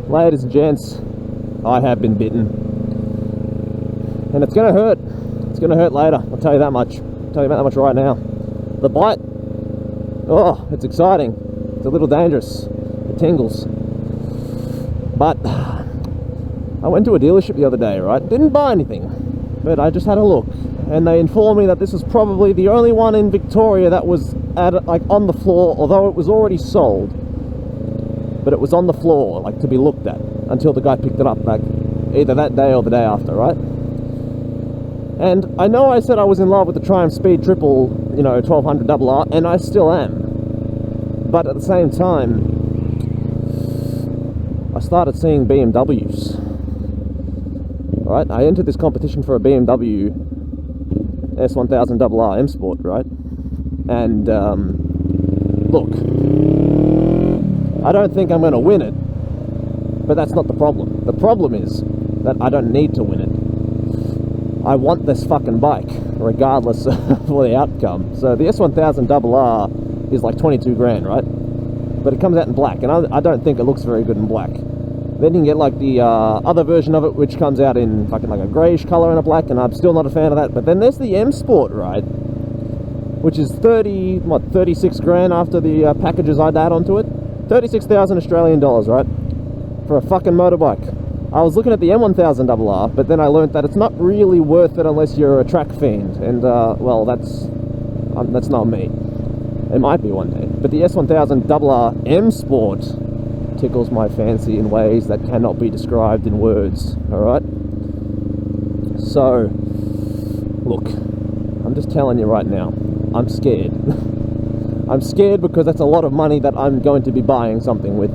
ladies and gents, I have been bitten. And it's going to hurt. It's going to hurt later, I'll tell you that much. I'll tell you about that much right now. The bite, oh, it's exciting. It's a little dangerous. It tingles. But I went to a dealership the other day, right? Didn't buy anything, but I just had a look. And they informed me that this was probably the only one in Victoria that was like on the floor, although it was already sold. But it was on the floor, like to be looked at, until the guy picked it up, like either that day or the day after, right? And I know I said I was in love with the Triumph Speed Triple, 1200 RR, and I still am. But at the same time, I started seeing BMWs. Right? I entered this competition for a BMW S1000 RR M Sport, right? And look, I don't think I'm going to win it, but that's not the problem. The problem is that I don't need to win it. I want this fucking bike, regardless of the outcome. So the S1000 RR is like 22 grand, right? But it comes out in black, and I don't think it looks very good in black. Then you can get like the other version of it, which comes out in fucking like a greyish colour and a black, and I'm still not a fan of that. But then there's the M Sport, right? Which is 36 grand after the packages I'd add onto it. 36,000 Australian dollars, right? For a fucking motorbike. I was looking at the M1000 RR, but then I learned that it's not really worth it unless you're a track fiend. And, well, that's not me. It might be one day. But the S1000 RR M Sport tickles my fancy in ways that cannot be described in words, alright? So, look, I'm just telling you right now, I'm scared. I'm scared because that's a lot of money that I'm going to be buying something with.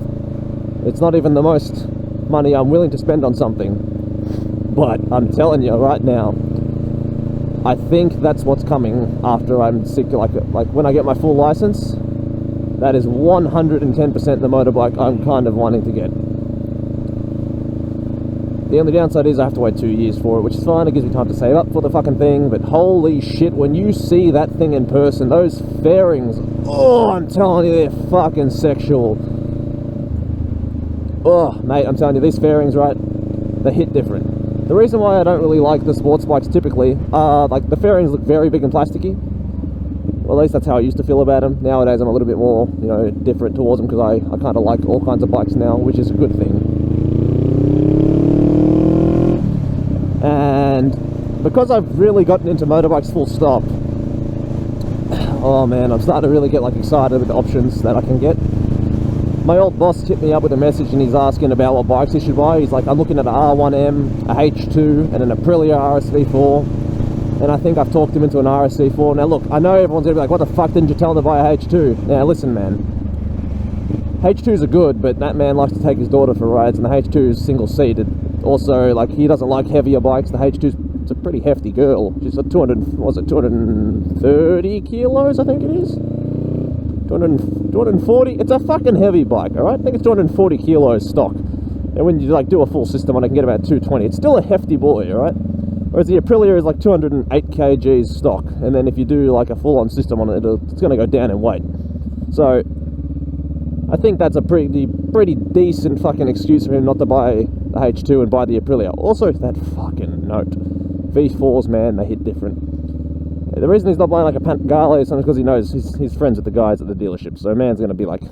It's not even the most money I'm willing to spend on something, but I'm telling you right now, I think that's what's coming after I'm sick. Like when I get my full license, that is 110% the motorbike I'm kind of wanting to get. The only downside is I have to wait 2 years for it, which is fine. It gives me time to save up for the fucking thing, but holy shit, when you see that thing in person, those fairings, oh, I'm telling you, they're fucking sexual. Oh, mate, I'm telling you, these fairings, right, they hit different. The reason why I don't really like the sports bikes typically are, like, the fairings look very big and plasticky. Well, at least that's how I used to feel about them. Nowadays, I'm a little bit more, different towards them, because I kind of like all kinds of bikes now, which is a good thing. And because I've really gotten into motorbikes full stop, oh man, I'm starting to really get like excited with the options that I can get. My old boss hit me up with a message and he's asking about what bikes he should buy. He's like, I'm looking at an R1M, a H2, and an Aprilia RSV4. And I think I've talked him into an RSV4. Now look, I know everyone's going to be like, what the fuck didn't you tell him to buy a H2? Now listen, man. H2s are good, but that man likes to take his daughter for rides, and the H2 is single-seated. Also, like, he doesn't like heavier bikes. The H2's it's a pretty hefty girl. She's a 230 kilos, I think it is? 240? It's a fucking heavy bike, alright? I think it's 240 kilos stock. And when you, like, do a full system on it, you can get about 220. It's still a hefty boy, alright? Whereas the Aprilia is like 208 kgs stock. And then if you do, like, a full-on system on it, it's going to go down in weight. So I think that's a pretty decent fucking excuse for him not to buy the H2 and buy the Aprilia. Also, that fucking note. V4s, man, they hit different. The reason he's not buying like a Panigale is because he knows he's friends with the guys at the dealership. So man's going to be like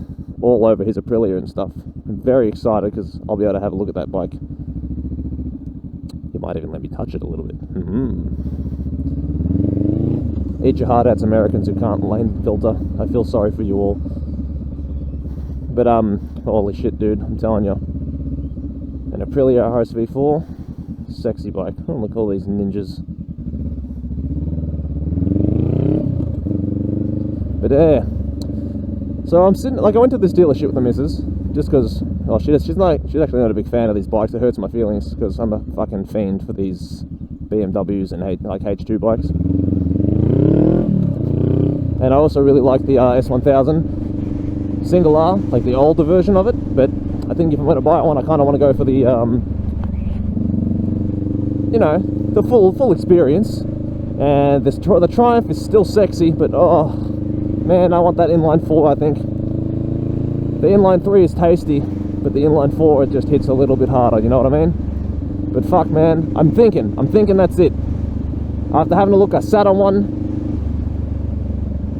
all over his Aprilia and stuff. I'm very excited because I'll be able to have a look at that bike. He might even let me touch it a little bit. Eat your heart out to Americans who can't lane filter. I feel sorry for you all. But holy shit, dude, I'm telling you. An Aprilia RSV4, sexy bike. Oh, look, all these ninjas. But yeah, so I'm sitting, like, I went to this dealership with the missus, just because, well, she's actually not a big fan of these bikes. It hurts my feelings, because I'm a fucking fiend for these BMWs and like H2 bikes. And I also really like the S1000 single R, like the older version of it, but I think if I'm going to buy one, I kind of want to go for the, the full experience. And the Triumph is still sexy, but oh man, I want that inline 4. I think the inline 3 is tasty, but the inline 4, it just hits a little bit harder, you know what I mean? But fuck, man, I'm thinking that's it. After having a look, I sat on one.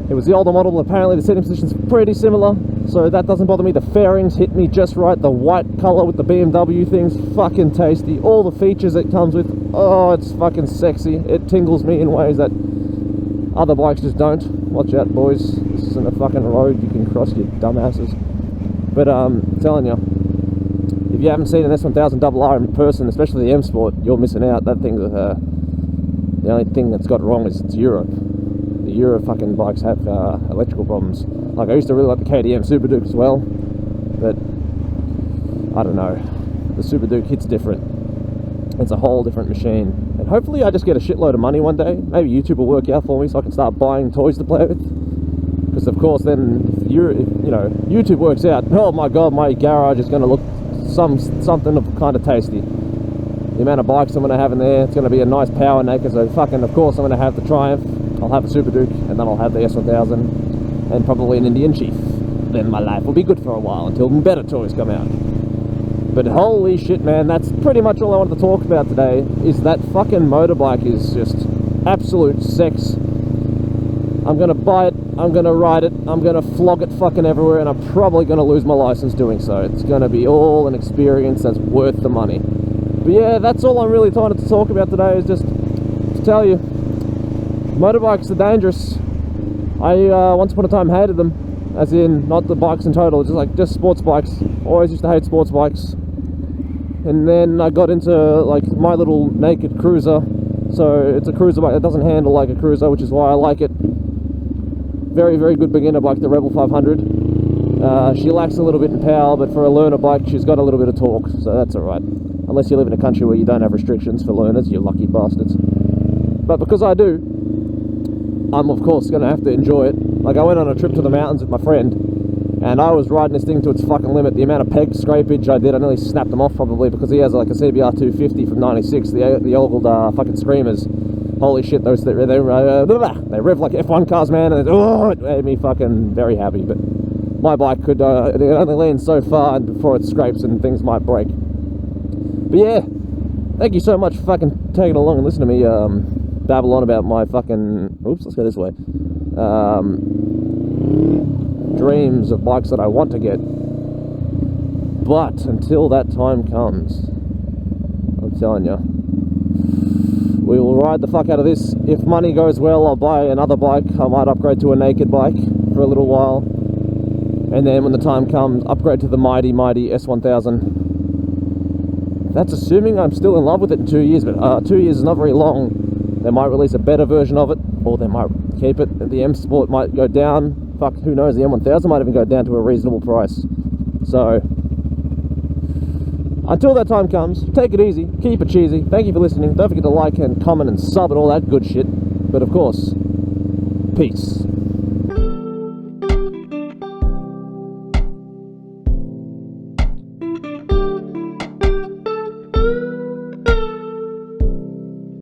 It was the older model, but apparently the sitting position's pretty similar, so that doesn't bother me. The fairings hit me just right. The white colour with the BMW thing's fucking tasty. All the features it comes with, oh, it's fucking sexy. It tingles me in ways that other bikes just don't. Watch out, boys. This isn't a fucking road you can cross, you dumbasses. But I'm telling you, if you haven't seen an S1000RR in person, especially the M Sport, you're missing out. That thing, the only thing that's got wrong is it's Europe. The Euro fucking bikes have electrical problems. Like, I used to really like the KTM Super Duke as well, but I don't know. The Super Duke hits different. It's a whole different machine. And hopefully I just get a shitload of money one day. Maybe YouTube will work out for me so I can start buying toys to play with. Because of course then, if you know, YouTube works out, oh my god, my garage is going to look something of kind of tasty. The amount of bikes I'm going to have in there, it's going to be a nice power naked. So fucking, of course, I'm going to have the Triumph. I'll have a Super Duke, and then I'll have the S1000, and probably an Indian Chief. Then my life will be good for a while until better toys come out. But holy shit, man, that's pretty much all I wanted to talk about today, is that fucking motorbike is just absolute sex. I'm gonna buy it, I'm gonna ride it, I'm gonna flog it fucking everywhere, and I'm probably gonna lose my license doing so. It's gonna be all an experience that's worth the money. But yeah, that's all I'm really trying to talk about today, is just to tell you, motorbikes are dangerous. I once upon a time hated them, as in not the bikes in total, just sports bikes. Always used to hate sports bikes. And then I got into like my little naked cruiser. So it's a cruiser bike that doesn't handle like a cruiser, which is why I like it. Very, very good beginner bike, the Rebel 500. She lacks a little bit in power, but for a learner bike, she's got a little bit of torque, so that's alright. Unless you live in a country where you don't have restrictions for learners, you lucky bastards. But because I do, I'm of course going to have to enjoy it. Like, I went on a trip to the mountains with my friend, and I was riding this thing to its fucking limit. The amount of peg scrapage I did, I nearly snapped them off probably, because he has like a CBR 250 from 96, the old fucking screamers. Holy shit, those they rev like F1 cars, man, and it made me fucking very happy. But my bike could it only lean so far before it scrapes and things might break. But yeah, thank you so much for fucking taking along and listening to me babble on about my fucking, oops, let's go this way, dreams of bikes that I want to get. But until that time comes, I'm telling you, we will ride the fuck out of this. If money goes well, I'll buy another bike. I might upgrade to a naked bike for a little while, and then when the time comes, upgrade to the mighty S1000. That's assuming I'm still in love with it in 2 years, but 2 years is not very long. They might release a better version of it, or they might keep it. The M Sport might go down. Fuck, who knows? The M1000 might even go down to a reasonable price. So, until that time comes, take it easy, keep it cheesy. Thank you for listening. Don't forget to like and comment and sub and all that good shit. But of course, peace.